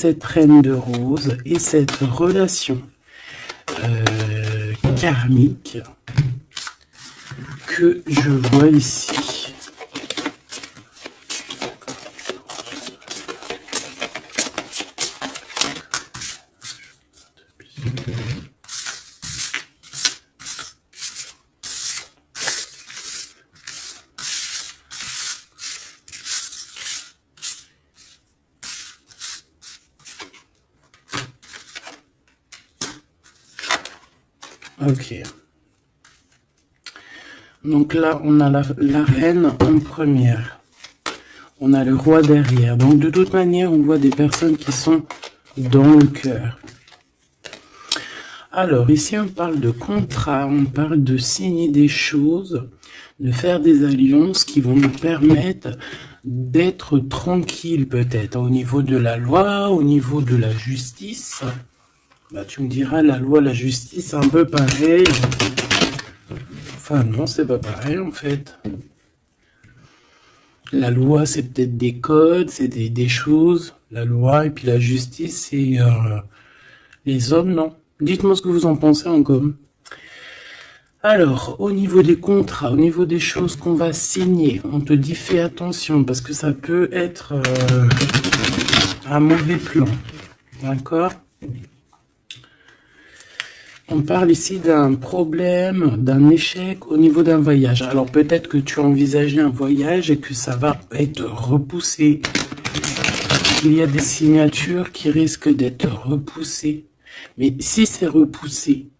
cette reine de rose et cette relation karmique que je vois ici. Ok. Donc là, on a la reine en première. On a le roi derrière. Donc de toute manière, on voit des personnes qui sont dans le cœur. Alors ici, on parle de contrat, on parle de signer des choses, de faire des alliances qui vont nous permettre d'être tranquille peut-être au niveau de la loi, au niveau de la justice. Bah, tu me diras, la loi, la justice, c'est un peu pareil. Enfin, non, c'est pas pareil, en fait. La loi, c'est peut-être des codes, c'est des choses. La loi, et puis la justice, c'est les hommes, non. Dites-moi ce que vous en pensez encore. Alors, au niveau des contrats, au niveau des choses qu'on va signer, on te dit fais attention, parce que ça peut être un mauvais plan. D'accord ? On parle ici d'un problème, d'un échec au niveau d'un voyage. Alors peut-être que tu as envisagé un voyage et que ça va être repoussé. Il y a des signatures qui risquent d'être repoussées. Mais si c'est repoussé,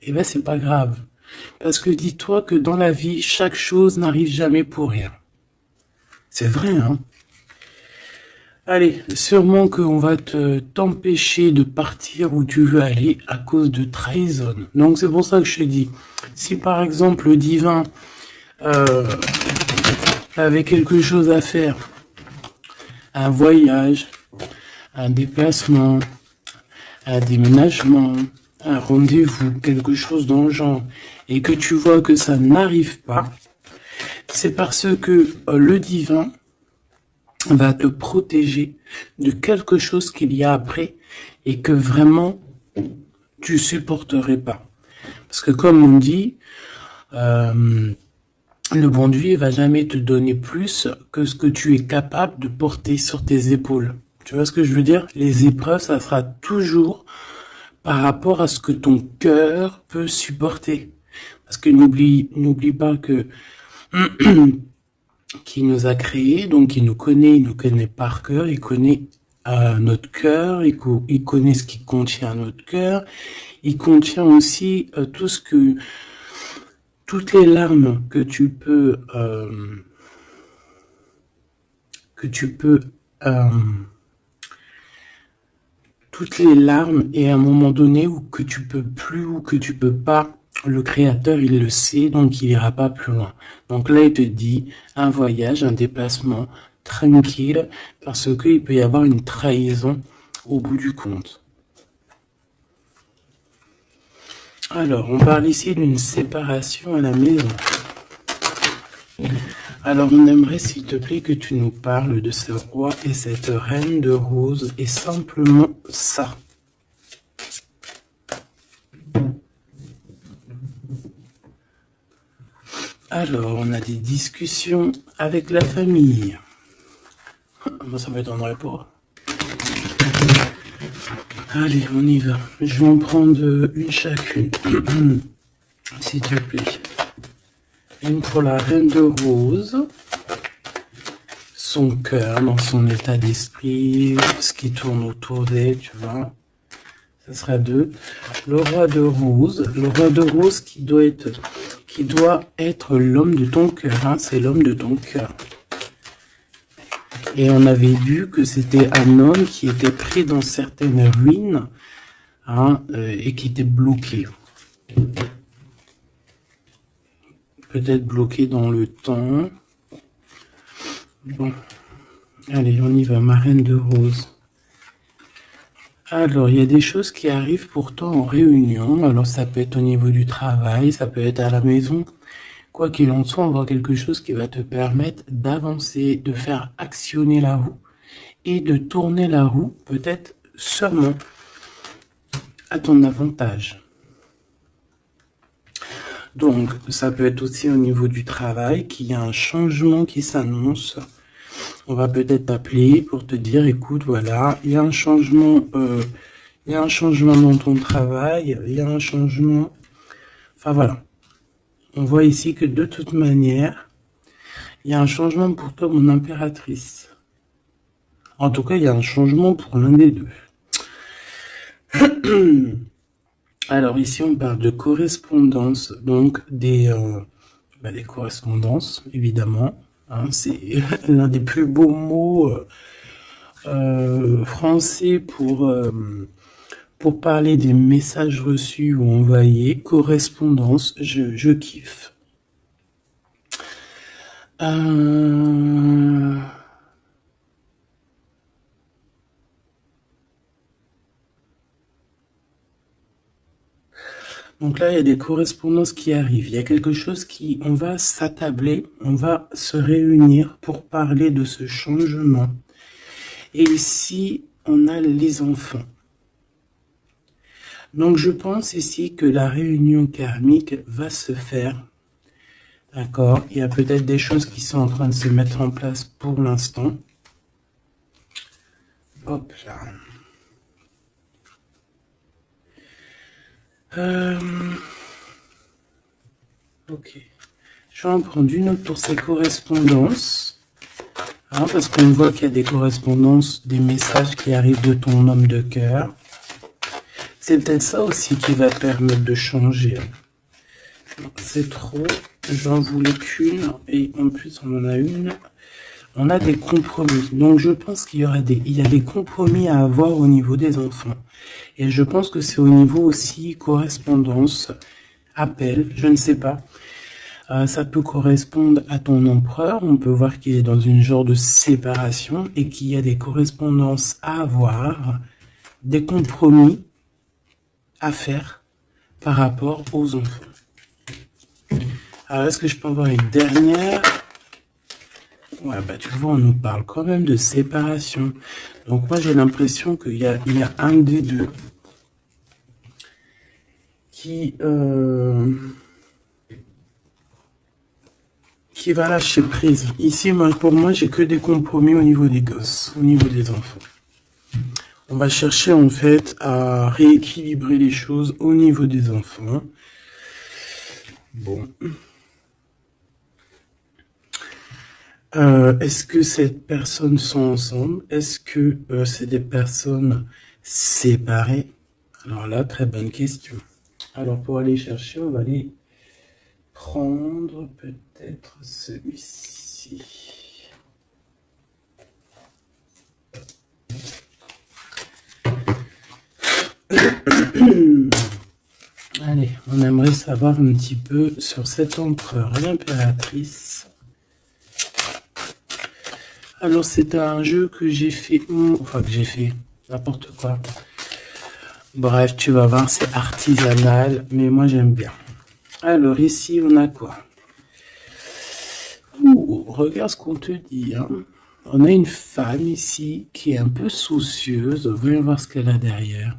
eh ben c'est pas grave. Parce que dis-toi que dans la vie, chaque chose n'arrive jamais pour rien. C'est vrai, hein? Allez, sûrement qu'on va t'empêcher de partir où tu veux aller à cause de trahison. Donc c'est pour ça que je te dis, si par exemple le divin avait quelque chose à faire, un voyage, un déplacement, un déménagement, un rendez-vous, quelque chose dans le genre, et que tu vois que ça n'arrive pas, c'est parce que le divin va te protéger de quelque chose qu'il y a après et que vraiment tu supporterais pas. Parce que comme on dit, le bon Dieu va jamais te donner plus que ce que tu es capable de porter sur tes épaules. Tu vois ce que je veux dire? Les épreuves, ça sera toujours par rapport à ce que ton cœur peut supporter. Parce que n'oublie pas que qui nous a créés, donc il nous connaît par cœur, il connaît notre cœur, il connaît ce qui contient notre cœur, il contient aussi toutes les larmes que tu peux toutes les larmes et à un moment donné où que tu peux plus ou que tu peux pas. Le créateur, il le sait, donc il ira pas plus loin. Donc là, il te dit un voyage, un déplacement tranquille, parce qu'il peut y avoir une trahison au bout du compte. Alors, on parle ici d'une séparation à la maison. Alors, on aimerait, s'il te plaît, que tu nous parles de ce roi et cette reine de rose, et simplement ça. Alors, on a des discussions avec la famille. Moi, ça m'étonnerait pas. Allez, on y va. Je vais en prendre une chacune. S'il te plaît. Une pour la reine de rose. Son cœur, dans son état d'esprit, ce qui tourne autour d'elle, tu vois. Ça sera 2. Le roi de rose. Le roi de rose qui doit être l'homme de ton cœur, hein, c'est l'homme de ton cœur. Et on avait vu que c'était un homme qui était pris dans certaines ruines, hein, et qui était bloqué. Peut-être bloqué dans le temps. Bon, allez, on y va, ma reine de rose. Alors, il y a des choses qui arrivent pourtant en réunion. Alors, ça peut être au niveau du travail, ça peut être à la maison. Quoi qu'il en soit, on voit quelque chose qui va te permettre d'avancer, de faire actionner la roue et de tourner la roue, peut-être seulement à ton avantage. Donc, ça peut être aussi au niveau du travail qu'il y a un changement qui s'annonce. On va peut-être t'appeler pour te dire, écoute, voilà, il y a un changement dans ton travail, il y a un changement. Enfin voilà. On voit ici que de toute manière, il y a un changement pour toi, mon impératrice. En tout cas, il y a un changement pour l'un des deux. Alors ici, on parle de correspondance, donc des correspondances, évidemment. Hein, c'est l'un des plus beaux mots français pour parler des messages reçus ou envoyés. Correspondance, je kiffe. Donc là, il y a des correspondances qui arrivent. Il y a quelque chose on va s'attabler, on va se réunir pour parler de ce changement. Et ici, on a les enfants. Donc je pense ici que la réunion karmique va se faire. D'accord? Il y a peut-être des choses qui sont en train de se mettre en place pour l'instant. Hop là. Ok. Je vais en prendre une autre pour ces correspondances. Hein, parce qu'on voit qu'il y a des correspondances, des messages qui arrivent de ton homme de cœur. C'est peut-être ça aussi qui va permettre de changer. C'est trop. J'en voulais qu'une. Et en plus, on en a une. On a des compromis. Donc, je pense qu'il y a des compromis à avoir au niveau des enfants. Et je pense que c'est au niveau aussi correspondance, appel, je ne sais pas. Ça peut correspondre à ton empereur. On peut voir qu'il est dans une genre de séparation et qu'il y a des correspondances à avoir, des compromis à faire par rapport aux enfants. Alors, est-ce que je peux avoir une dernière? Ouais, bah tu vois, on nous parle quand même de séparation. Donc moi, j'ai l'impression qu'il y a un des deux qui va lâcher prise. Ici, pour moi, j'ai que des compromis au niveau des gosses, au niveau des enfants. On va chercher en fait à rééquilibrer les choses au niveau des enfants. Bon. Est-ce que ces personnes sont ensemble? Est-ce que c'est des personnes séparées? Alors là, très bonne question. Alors pour aller chercher, on va aller prendre peut-être celui-ci. Allez, on aimerait savoir un petit peu sur cet empereur et l'impératrice. Alors c'est un jeu que j'ai fait, n'importe quoi. Bref, tu vas voir, c'est artisanal, mais moi j'aime bien. Alors ici, on a quoi? Ouh, regarde ce qu'on te dit. Hein. On a une femme ici qui est un peu soucieuse. Voyons voir ce qu'elle a derrière.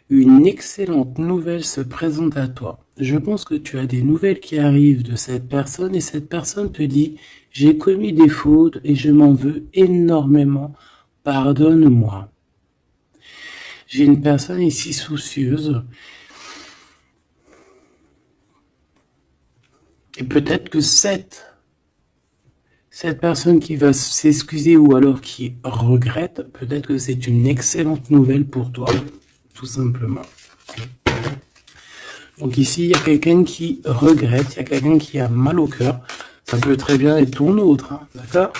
Une excellente nouvelle se présente à toi. Je pense que tu as des nouvelles qui arrivent de cette personne et cette personne te dit « J'ai commis des fautes et je m'en veux énormément. Pardonne-moi. » J'ai une personne ici soucieuse. Et peut-être que cette personne qui va s'excuser ou alors qui regrette, peut-être que c'est une excellente nouvelle pour toi, tout simplement. Donc ici, il y a quelqu'un qui regrette, il y a quelqu'un qui a mal au cœur. Ça peut très bien être ton autre, hein, d'accord?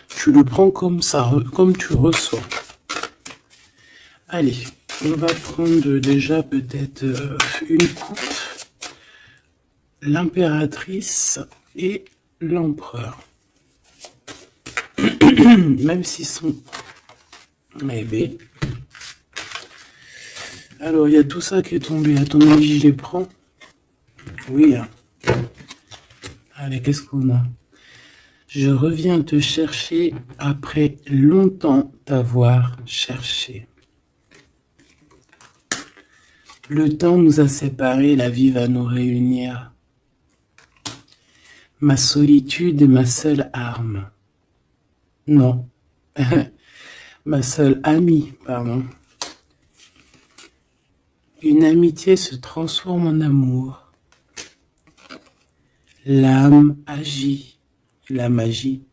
Tu le prends comme ça, comme tu reçois. Allez, on va prendre déjà peut-être une coupe. L'impératrice et l'empereur. Même s'ils sont bébés. Alors, il y a tout ça qui est tombé. À ton avis, je les prends? Oui. Hein. Allez, qu'est-ce qu'on a? Je reviens te chercher après longtemps t'avoir cherché. Le temps nous a séparés, la vie va nous réunir. Ma solitude est ma seule arme. Non, ma seule amie, pardon. Une amitié se transforme en amour. L'âme agit, la magie,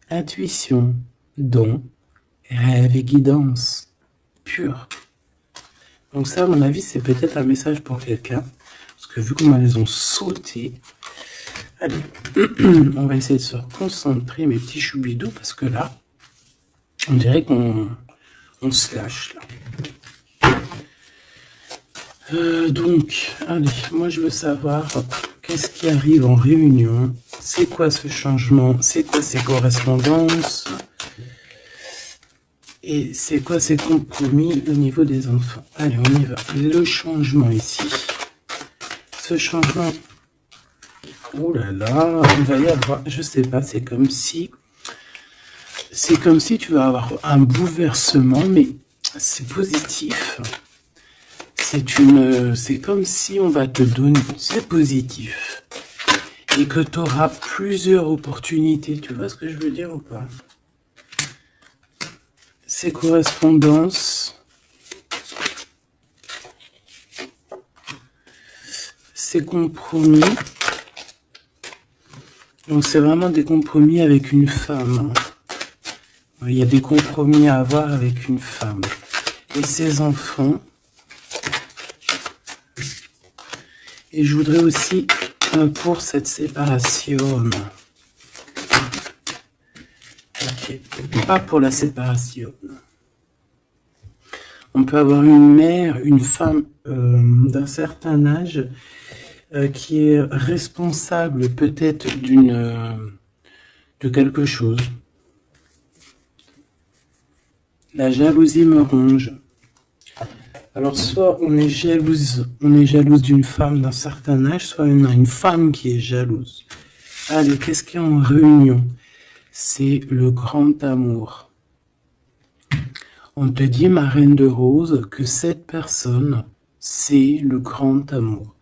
intuition, don, rêve et guidance, pure. Donc ça, à mon avis, c'est peut-être un message pour quelqu'un. Parce que vu comment elles ont sauté, allez, on va essayer de se concentrer, mes petits choubidous, parce que là, on dirait qu'on se lâche, là. Donc, allez, moi je veux savoir qu'est-ce qui arrive en réunion, c'est quoi ce changement, c'est quoi ces correspondances, et c'est quoi ces compromis au niveau des enfants. Allez, on y va. Le changement ici, ce changement, oh là là, il va y avoir, je sais pas, c'est comme si tu vas avoir un bouleversement, mais c'est positif. C'est comme si on va te donner, c'est positif, et que tu auras plusieurs opportunités. Tu vois ce que je veux dire ou pas? Ces correspondances, ces compromis, donc c'est vraiment des compromis avec une femme. Il y a des compromis à avoir avec une femme. Et ses enfants. Et je voudrais aussi pour cette séparation. Okay. Pas pour la séparation. On peut avoir une mère, une femme d'un certain âge qui est responsable peut-être de quelque chose. La jalousie me ronge. Alors, soit on est jalouse d'une femme d'un certain âge, soit on a une femme qui est jalouse. Allez, qu'est-ce qu'il y a en réunion? C'est le grand amour. On te dit, ma reine de rose, que cette personne, c'est le grand amour.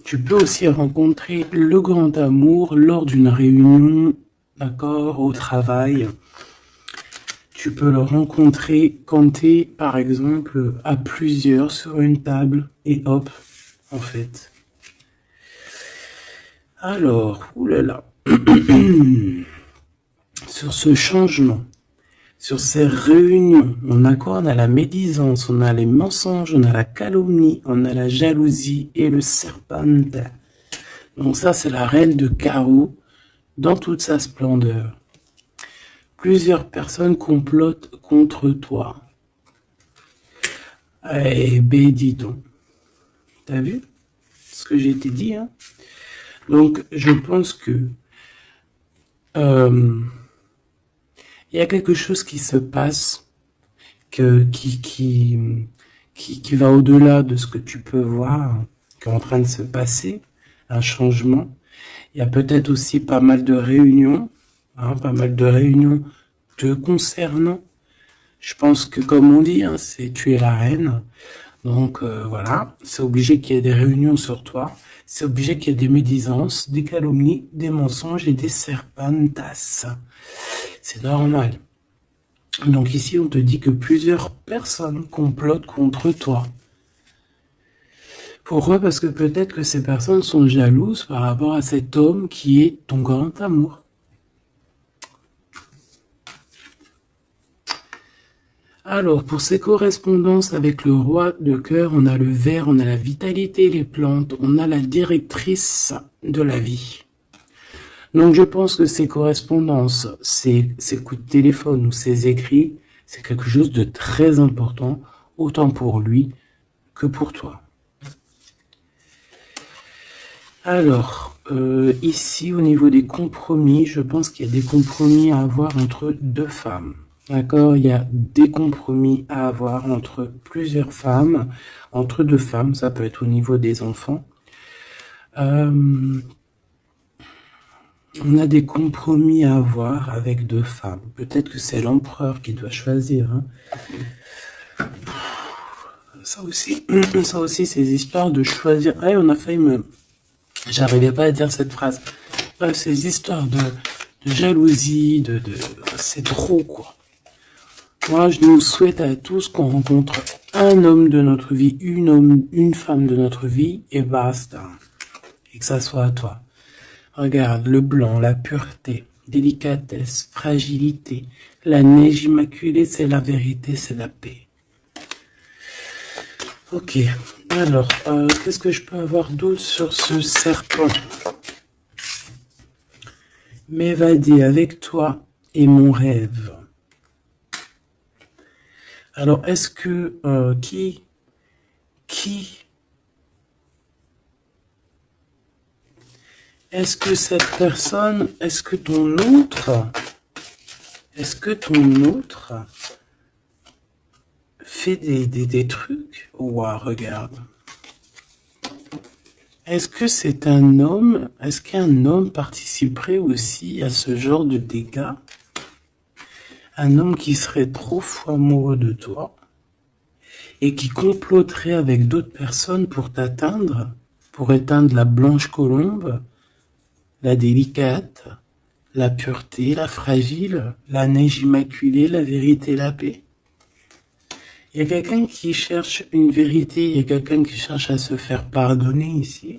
Tu peux aussi rencontrer le grand amour lors d'une réunion, d'accord, au travail. Tu peux le rencontrer quand tu es, par exemple, à plusieurs sur une table, et hop, en fait. Alors, oulala, sur ce changement, sur ces réunions, on a quoi? On a la médisance, on a les mensonges, on a la calomnie, on a la jalousie et le serpente. Donc ça, c'est la reine de carreau dans toute sa splendeur. Plusieurs personnes complotent contre toi. Eh ben, dis donc. T'as vu ce que j'ai été dit, hein? Donc, je pense que il y a quelque chose qui se passe qui va au-delà de ce que tu peux voir, qui est en train de se passer, un changement. Il y a peut-être aussi pas mal de réunions, pas mal de réunions te concernant. Je pense que, comme on dit, c'est tu es la reine. Donc voilà, c'est obligé qu'il y ait des réunions sur toi. C'est obligé qu'il y ait des médisances, des calomnies, des mensonges et des serpentas. C'est normal. Donc ici, on te dit que plusieurs personnes complotent contre toi. Pourquoi? Parce que peut-être que ces personnes sont jalouses par rapport à cet homme qui est ton grand amour. Alors, pour ces correspondances avec le roi de cœur, on a le ver, on a la vitalité, les plantes, on a la directrice de la vie. Donc, je pense que ces correspondances, ces coups de téléphone ou ces écrits, c'est quelque chose de très important, autant pour lui que pour toi. Alors, ici, au niveau des compromis, je pense qu'il y a des compromis à avoir entre deux femmes. D'accord, il y a des compromis à avoir entre plusieurs femmes, entre deux femmes, ça peut être au niveau des enfants. On a des compromis à avoir avec deux femmes. Peut-être que c'est l'empereur qui doit choisir. Hein. Ça aussi, ces histoires de choisir. Ah, on a failli me... J'arrivais pas à dire cette phrase. Bref, ces histoires de jalousie, c'est trop, quoi. Moi, je nous souhaite à tous qu'on rencontre un homme de notre vie, une femme de notre vie, et basta. Et que ça soit à toi. Regarde, le blanc, la pureté, délicatesse, fragilité. La neige immaculée, c'est la vérité, c'est la paix. Ok, alors, qu'est-ce que je peux avoir d'autre sur ce serpent? M'évader avec toi est mon rêve. Alors, est-ce que, qui, est-ce que cette personne, est-ce que ton autre fait des trucs? Ouah, regarde. Est-ce que c'est un homme? Est-ce qu'un homme participerait aussi à ce genre de dégâts? Un homme qui serait trop fou amoureux de toi et qui comploterait avec d'autres personnes pour t'atteindre, pour éteindre la blanche colombe, la délicate, la pureté, la fragile, la neige immaculée, la vérité, la paix. Il y a quelqu'un qui cherche une vérité, il y a quelqu'un qui cherche à se faire pardonner ici.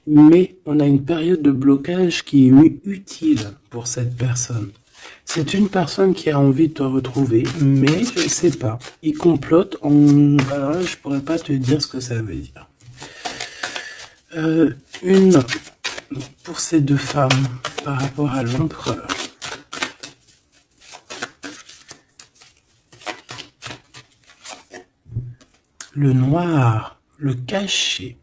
Mais on a une période de blocage qui est utile pour cette personne. C'est une personne qui a envie de te retrouver, mais je ne sais pas. Il complote alors là, je pourrais pas te dire ce que ça veut dire. Pour ces deux femmes, par rapport à l'empereur. Le noir, le caché.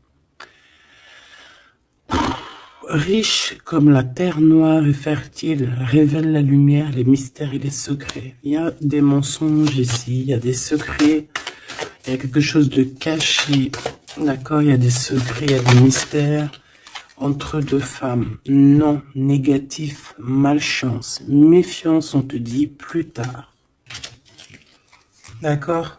Riche comme la terre noire et fertile, révèle la lumière, les mystères et les secrets. Il y a des mensonges ici, il y a des secrets, il y a quelque chose de caché, d'accord? Il y a des secrets, il y a des mystères entre deux femmes. Non, négatif, malchance, méfiance, on te dit plus tard. D'accord?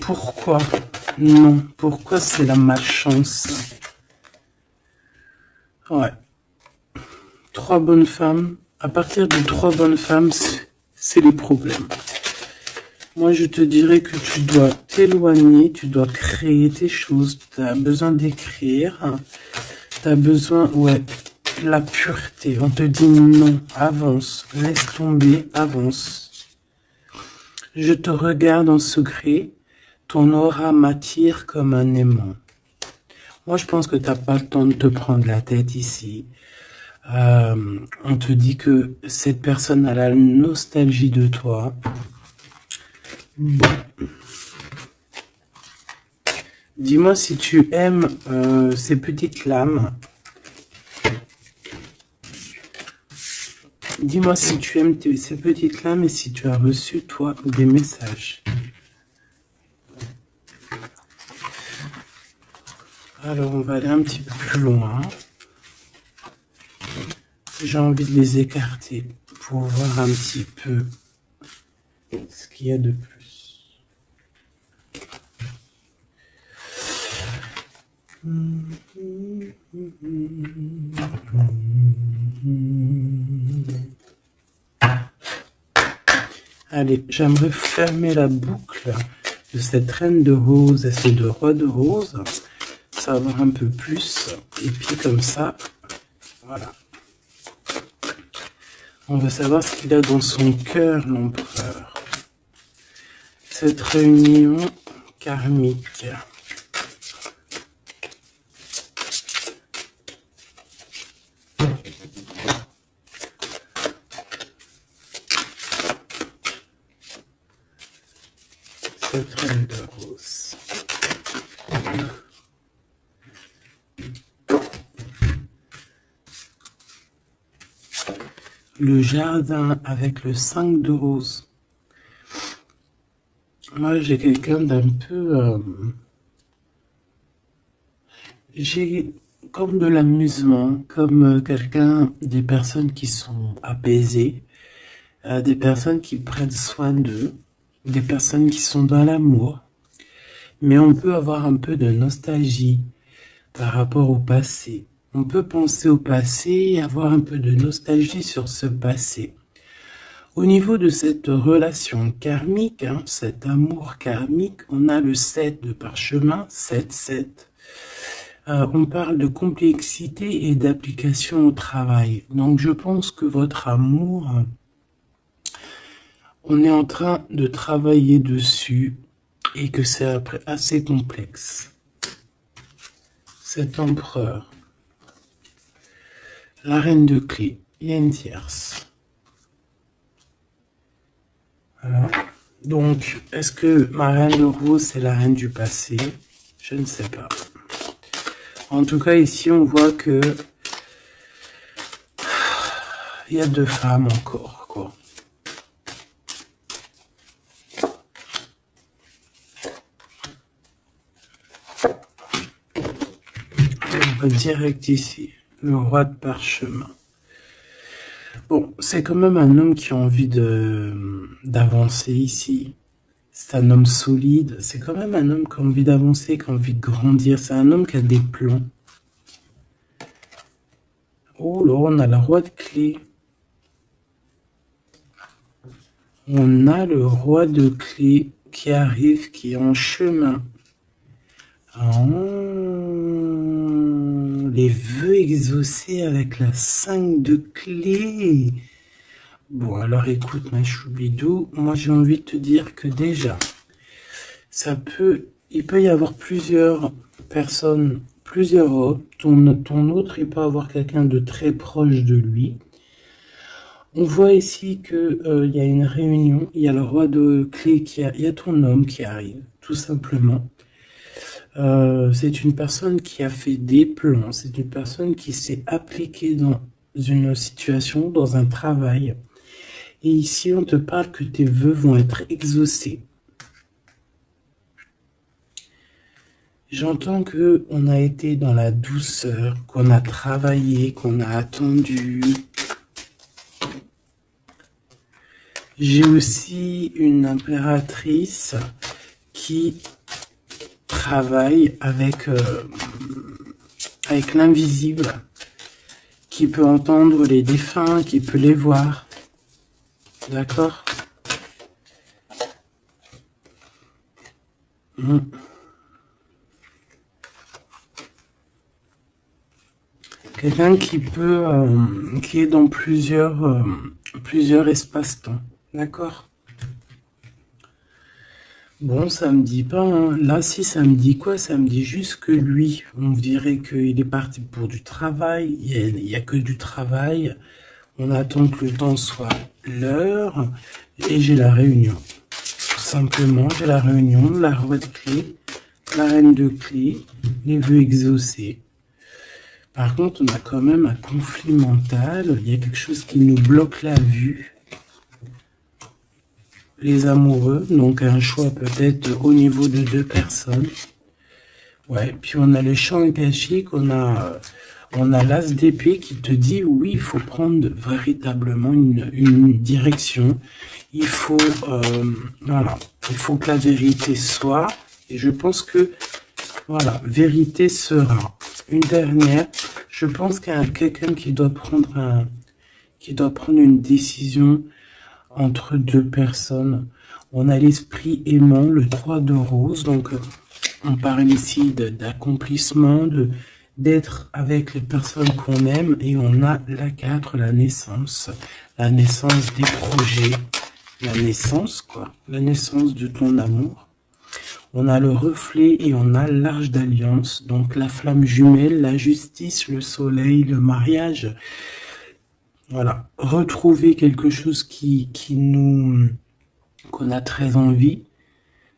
Pourquoi? Non, pourquoi c'est la malchance? Ouais. 3 bonnes femmes. À partir de 3 bonnes femmes, c'est les problèmes. Moi, je te dirais que tu dois t'éloigner, tu dois créer tes choses. Tu as besoin d'écrire. Tu as besoin, la pureté. On te dit non, avance, laisse tomber, avance. Je te regarde en secret. Ton aura m'attire comme un aimant. Moi, je pense que tu n'as pas le temps de te prendre la tête ici. On te dit que cette personne a la nostalgie de toi. Bon. Dis-moi si tu aimes ces petites lames. Dis-moi si tu aimes ces petites lames et si tu as reçu, toi, des messages. Alors, on va aller un petit peu plus loin. J'ai envie de les écarter pour voir un petit peu ce qu'il y a de plus. Allez, j'aimerais fermer la boucle de cette reine de rose et ces deux rois de rose. Savoir un peu plus. Et puis comme ça, voilà. On va savoir ce qu'il a dans son cœur, l'empereur. Cette réunion karmique. Cette reine de rose. Le jardin avec le 5 de rose. Moi, j'ai quelqu'un d'un peu j'ai comme de l'amusement, comme des personnes qui sont apaisées, des personnes qui prennent soin d'eux, des personnes qui sont dans l'amour. Mais on peut avoir un peu de nostalgie par rapport au passé. On peut penser au passé et avoir un peu de nostalgie sur ce passé. Au niveau de cette relation karmique, cet amour karmique, on a le 7 de parchemin, 7. On parle de complexité et d'application au travail. Donc je pense que votre amour, on est en train de travailler dessus et que c'est assez complexe. Cet empereur, la reine de clé, il y a une tierce. Voilà. Donc, est-ce que ma reine de rose, c'est la reine du passé? Je ne sais pas. En tout cas, ici, on voit que il y a 2 femmes encore, quoi. On va direct ici, le roi de parchemin. Bon, c'est quand même un homme qui a envie d'avancer ici. C'est un homme solide. C'est quand même un homme qui a envie d'avancer, qui a envie de grandir. C'est un homme qui a des plans. Oh là, on a le roi de clé. On a le roi de clé qui arrive, qui est en chemin. Oh, les vœux exaucés avec la 5 de clé. Bon, alors écoute, ma choubidou, moi j'ai envie de te dire que déjà, il peut y avoir plusieurs personnes, plusieurs hommes. Ton autre, il peut avoir quelqu'un de très proche de lui. On voit ici que il y a une réunion, il y a le roi de clé il y a ton homme qui arrive, tout simplement. C'est une personne qui a fait des plans, c'est une personne qui s'est appliquée dans une situation, dans un travail. Et ici, on te parle que tes vœux vont être exaucés. J'entends que on a été dans la douceur, qu'on a travaillé, qu'on a attendu. J'ai aussi une impératrice qui travaille avec l'invisible, qui peut entendre les défunts, qui peut les voir. D'accord? Quelqu'un qui peut, qui est dans plusieurs espaces-temps. D'accord? Bon, ça me dit pas, hein. Là, si ça me dit quoi? Ça me dit juste que lui, on dirait qu'il est parti pour du travail. Il y a que du travail. On attend que le temps soit l'heure. Et j'ai la réunion. Tout simplement, j'ai la réunion, la roi de clé, la reine de clé, les vœux exaucés. Par contre, on a quand même un conflit mental. Il y a quelque chose qui nous bloque la vue. Les amoureux, donc un choix peut-être au niveau de 2 personnes. Ouais, puis on a le champ akashique, on a l'as d'épée qui te dit oui, il faut prendre véritablement une direction. Il faut, voilà, il faut que la vérité soit. Et je pense que, voilà, vérité sera. Une dernière, je pense qu'il y a quelqu'un qui doit prendre une décision entre 2 personnes. On a l'esprit aimant, le 3 de rose, donc on parle ici d'accomplissement, d'être avec les personnes qu'on aime, et on a la 4, la naissance des projets, la naissance quoi, la naissance de ton amour. On a le reflet et on a l'arche d'alliance, donc la flamme jumelle, la justice, le soleil, le mariage. Voilà, retrouver quelque chose qu'on a très envie.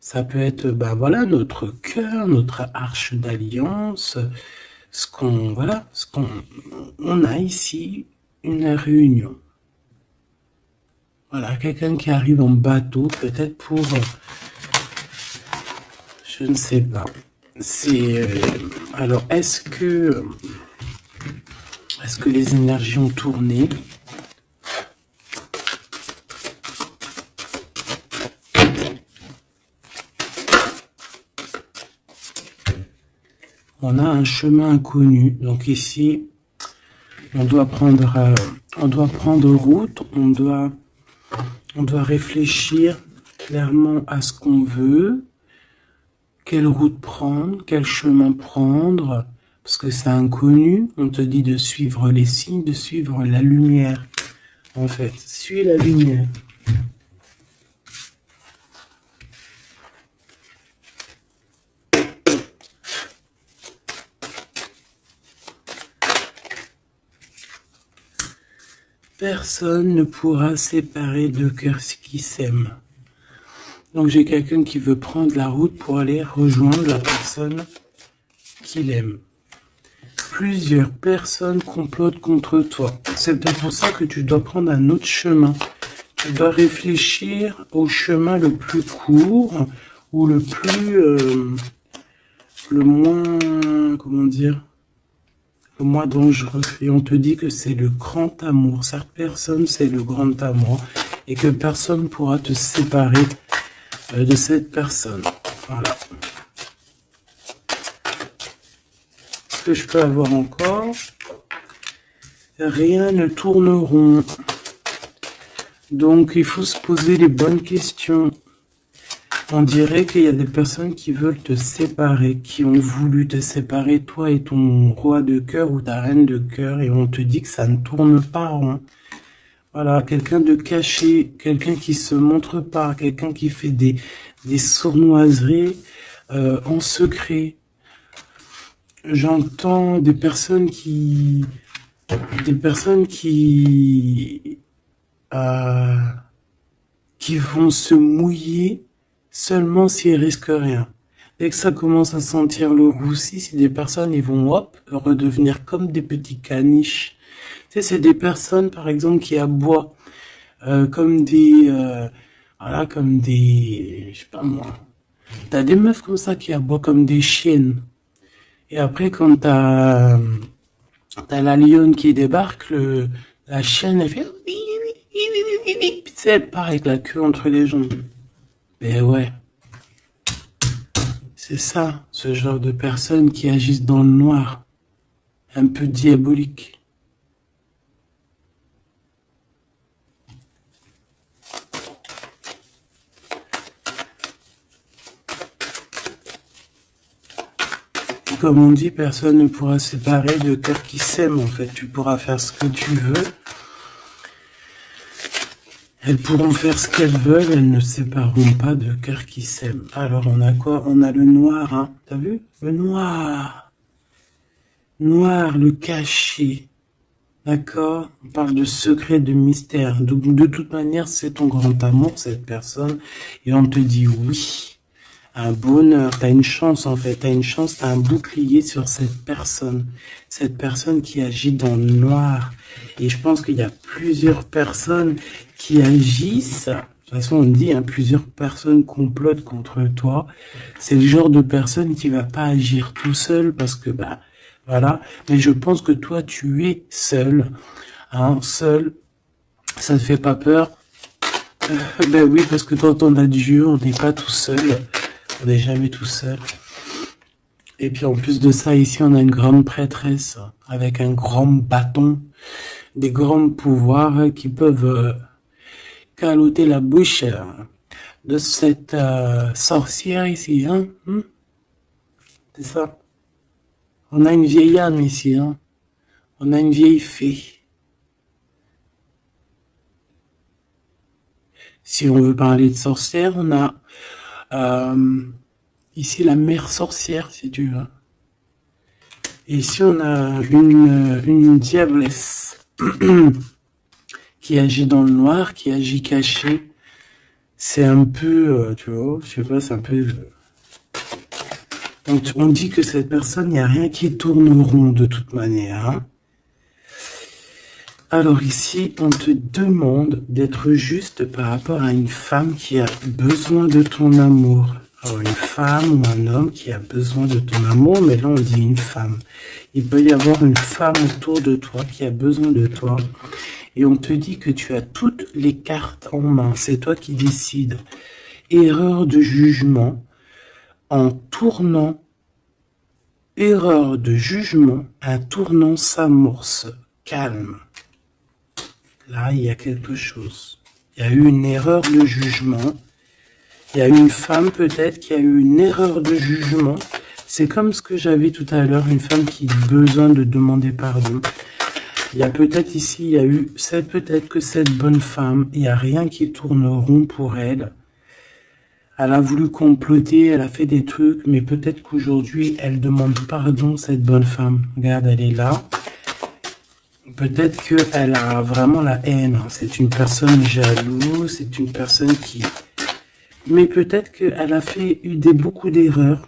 Ça peut être, bah voilà, notre cœur, notre arche d'alliance, on a ici une réunion. Voilà, quelqu'un qui arrive en bateau, peut-être pour, je ne sais pas. Alors, est-ce que les énergies ont tourné? On a un chemin inconnu. Donc ici, on doit prendre route. On doit réfléchir clairement à ce qu'on veut. Quelle route prendre, quel chemin prendre, parce que c'est inconnu. On te dit de suivre les signes, de suivre la lumière. En fait, suis la lumière. Personne ne pourra séparer deux cœurs qui s'aiment. Donc j'ai quelqu'un qui veut prendre la route pour aller rejoindre la personne qu'il aime. Plusieurs personnes complotent contre toi. C'est peut-être pour ça que tu dois prendre un autre chemin. Tu dois réfléchir au chemin le plus court ou le moins, comment dire, le moins dangereux. Et on te dit que c'est le grand amour. Cette personne, c'est le grand amour. Et que personne ne pourra te séparer de cette personne. Voilà. Ce que je peux avoir encore, rien ne tourne rond. Donc il faut se poser les bonnes questions. On dirait qu'il y a des personnes qui veulent te séparer, qui ont voulu te séparer, toi et ton roi de cœur ou ta reine de cœur, et on te dit que ça ne tourne pas rond. Voilà, quelqu'un de caché, quelqu'un qui se montre pas, quelqu'un qui fait des sournoiseries en secret. J'entends des personnes qui vont se mouiller seulement s'ils risquent rien. Dès que ça commence à sentir le roussi, c'est des personnes, ils vont redevenir comme des petits caniches. Tu sais, c'est des personnes, par exemple, qui aboient comme des, je sais pas moi. T'as des meufs comme ça qui aboient comme des chiennes. Et après, quand t'as la lionne qui débarque, la chienne, elle fait tu sais, elle part avec la queue entre les jambes. Ben ouais. C'est ça, ce genre de personnes qui agissent dans le noir. Un peu diabolique. Comme on dit, personne ne pourra séparer de cœurs qui s'aiment, en fait. Tu pourras faire ce que tu veux. Elles pourront faire ce qu'elles veulent, elles ne sépareront pas de cœurs qui s'aiment. Alors, on a quoi? On a le noir, hein. T'as vu? Le noir. Noir, le caché. D'accord? On parle de secret, de mystère. Donc, de toute manière, c'est ton grand amour, cette personne. Et on te dit oui. Un bonheur, t'as une chance en fait, t'as une chance, t'as un bouclier sur cette personne qui agit dans le noir. Et je pense qu'il y a plusieurs personnes qui agissent, de toute façon on dit, hein, plusieurs personnes complotent contre toi. C'est le genre de personne qui va pas agir tout seul parce que, bah, voilà. Mais je pense que toi tu es seul, hein, seul, ça te fait pas peur? Ben oui, parce que quand on a Dieu, on n'est pas tout seul. On n'est jamais tout seul. Et puis en plus de ça, ici on a une grande prêtresse avec un grand bâton, des grands pouvoirs qui peuvent caloter la bouche de cette sorcière ici. Hein? C'est ça. On a une vieille âme ici. Hein? On a une vieille fée. Si on veut parler de sorcière, on a ici la mère sorcière, si tu veux. Et ici on a une diablesse qui agit dans le noir, qui agit caché. C'est un peu, tu vois, je sais pas, c'est un peu... Donc on dit que cette personne, il n'y a rien qui tourne rond de toute manière. Hein. Alors ici, on te demande d'être juste par rapport à une femme qui a besoin de ton amour. Alors, une femme ou un homme qui a besoin de ton amour, mais là on dit une femme. Il peut y avoir une femme autour de toi qui a besoin de toi. Et on te dit que tu as toutes les cartes en main. C'est toi qui décides. Erreur de jugement en tournant. Erreur de jugement, un tournant s'amorce. Calme. Là, il y a quelque chose. Il y a eu une erreur de jugement. Il y a une femme peut-être qui a eu une erreur de jugement. C'est comme ce que j'avais tout à l'heure, une femme qui a besoin de demander pardon. Il y a peut-être ici, il y a eu, c'est peut-être que cette bonne femme, il n'y a rien qui tourne rond pour elle. Elle a voulu comploter, elle a fait des trucs, mais peut-être qu'aujourd'hui, elle demande pardon, cette bonne femme. Regarde, elle est là. Peut-être qu'elle a vraiment la haine. C'est une personne jalouse, c'est une personne qui... Mais peut-être qu'elle a fait beaucoup d'erreurs.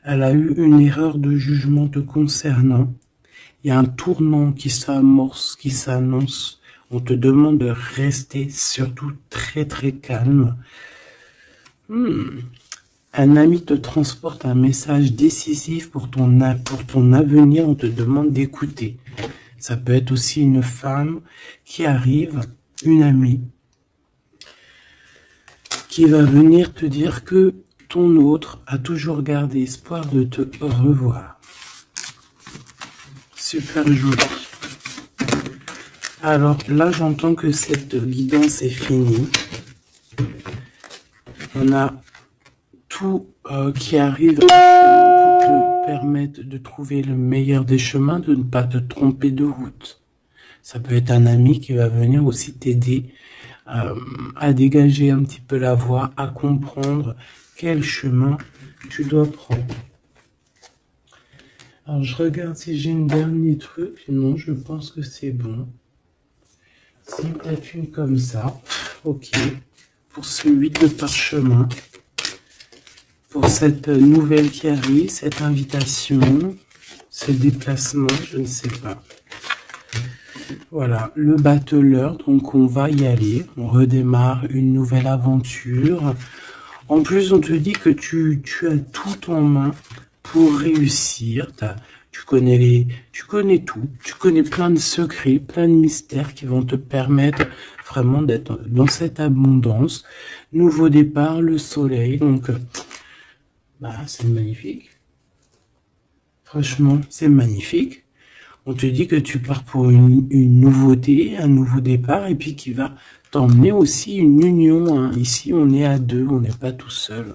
Elle a eu une erreur de jugement te concernant. Il y a un tournant qui s'amorce, qui s'annonce. On te demande de rester surtout très très calme. Un ami te transporte un message décisif pour ton avenir. On te demande d'écouter. Ça peut être aussi une femme qui arrive, une amie, qui va venir te dire que ton autre a toujours gardé espoir de te revoir. Super joli. Alors là, j'entends que cette guidance est finie. On a tout qui arrive pour te permettre de trouver le meilleur des chemins, de ne pas te tromper de route. Ça peut être un ami qui va venir aussi t'aider à dégager un petit peu la voie, à comprendre quel chemin tu dois prendre. Alors je regarde si j'ai un dernier truc. Non, je pense que c'est bon. Si peut-être une comme ça. Ok. Pour ce 8 de parchemin. Pour cette nouvelle qui arrive, cette invitation, ce déplacement, je ne sais pas. Voilà, le battleur, donc on va y aller, on redémarre une nouvelle aventure. En plus, on te dit que tu as tout en main pour réussir. Tu connais tout, tu connais plein de secrets, plein de mystères qui vont te permettre vraiment d'être dans cette abondance. Nouveau départ, le soleil, donc c'est magnifique. Franchement, c'est magnifique. On te dit que tu pars pour une nouveauté, un nouveau départ, et puis qui va t'emmener aussi une union. Ici, on est à deux, on n'est pas tout seul.